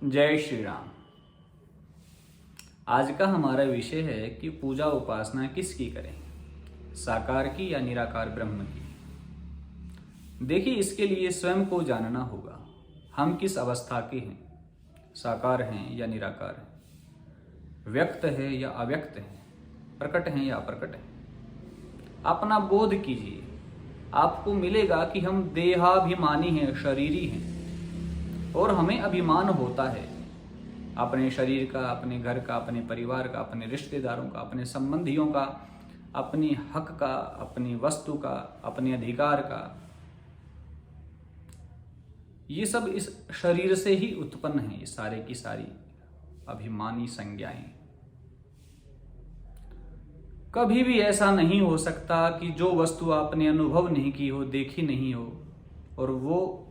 जय श्री राम। आज का हमारा विषय है कि पूजा उपासना किसकी करें, साकार की या निराकार ब्रह्म की। देखिए, इसके लिए स्वयं को जानना होगा, हम किस अवस्था के हैं, साकार हैं या निराकार हैं, व्यक्त है या अव्यक्त है, प्रकट हैं या अप्रकट हैं। अपना बोध कीजिए, आपको मिलेगा कि हम देहाभिमानी हैं, शरीरी हैं, और हमें अभिमान होता है अपने शरीर का, अपने घर का, अपने परिवार का, अपने रिश्तेदारों का, अपने संबंधियों का, अपने हक का, अपनी वस्तु का, अपने अधिकार का। ये सब इस शरीर से ही उत्पन्न है, ये सारे की सारी अभिमानी संज्ञाएं। कभी भी ऐसा नहीं हो सकता कि जो वस्तु आपने अनुभव नहीं की हो, देखी नहीं हो, और वो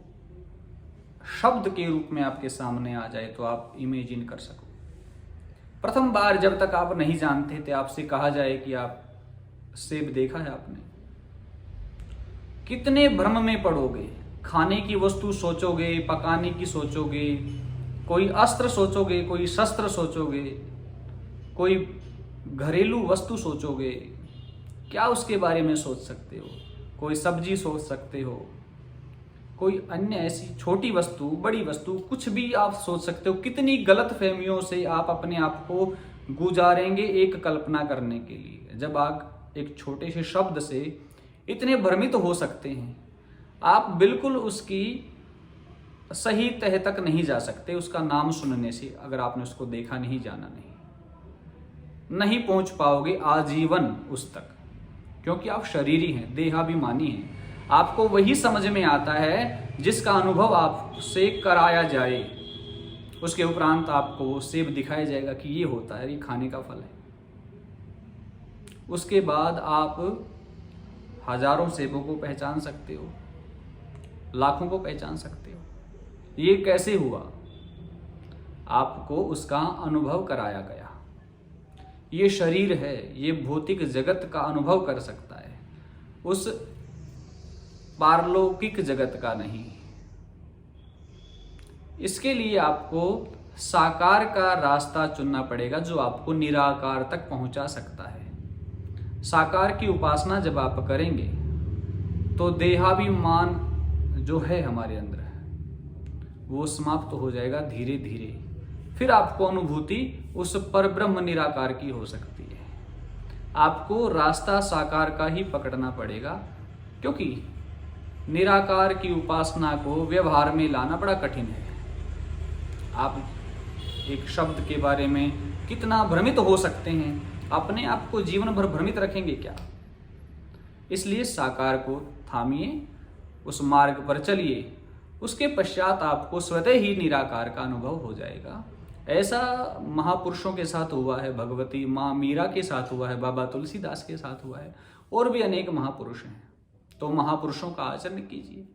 शब्द के रूप में आपके सामने आ जाए तो आप इमेजिन कर सको। प्रथम बार जब तक आप नहीं जानते थे, आपसे कहा जाए कि आप सेब देखा है आपने, कितने भ्रम में पड़ोगे। खाने की वस्तु सोचोगे, पकाने की सोचोगे, कोई अस्त्र सोचोगे, कोई शस्त्र सोचोगे, कोई घरेलू वस्तु सोचोगे। क्या उसके बारे में सोच सकते हो? कोई सब्जी सोच सकते हो, कोई अन्य ऐसी छोटी वस्तु, बड़ी वस्तु, कुछ भी आप सोच सकते हो। कितनी गलत फहमियों से आप अपने आप को गुजारेंगे एक कल्पना करने के लिए, जब आप एक छोटे से शब्द से इतने भ्रमित हो सकते हैं। आप बिल्कुल उसकी सही तह तक नहीं जा सकते उसका नाम सुनने से, अगर आपने उसको देखा नहीं, जाना नहीं पहुंच पाओगे आजीवन उस तक, क्योंकि आप शरीरी हैं, देहाभिमानी हैं। आपको वही समझ में आता है जिसका अनुभव आपसे कराया जाए। उसके उपरांत आपको सेब दिखाया जाएगा कि ये होता है, ये खाने का फल है। उसके बाद आप हजारों सेबों को पहचान सकते हो, लाखों को पहचान सकते हो। ये कैसे हुआ? आपको उसका अनुभव कराया गया। ये शरीर है, ये भौतिक जगत का अनुभव कर सकता है, उस पारलौकिक जगत का नहीं। इसके लिए आपको साकार का रास्ता चुनना पड़ेगा, जो आपको निराकार तक पहुंचा सकता है। साकार की उपासना जब आप करेंगे तो देहाभिमान जो है हमारे अंदर, वो समाप्त हो जाएगा धीरे धीरे। फिर आपको अनुभूति उस परब्रह्म निराकार की हो सकती है। आपको रास्ता साकार का ही पकड़ना पड़ेगा, क्योंकि निराकार की उपासना को व्यवहार में लाना बड़ा कठिन है। आप एक शब्द के बारे में कितना भ्रमित हो सकते हैं, अपने आप को जीवन भर भ्रमित रखेंगे क्या? इसलिए साकार को थामिए, उस मार्ग पर चलिए, उसके पश्चात आपको स्वतः ही निराकार का अनुभव हो जाएगा। ऐसा महापुरुषों के साथ हुआ है, भगवती माँ मीरा के साथ हुआ है, बाबा तुलसीदास के साथ हुआ है, और भी अनेक महापुरुष हैं। तो महापुरुषों का आचरण कीजिए,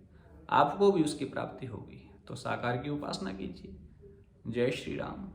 आपको भी उसकी प्राप्ति होगी। तो साकार की उपासना कीजिए। जय श्री राम।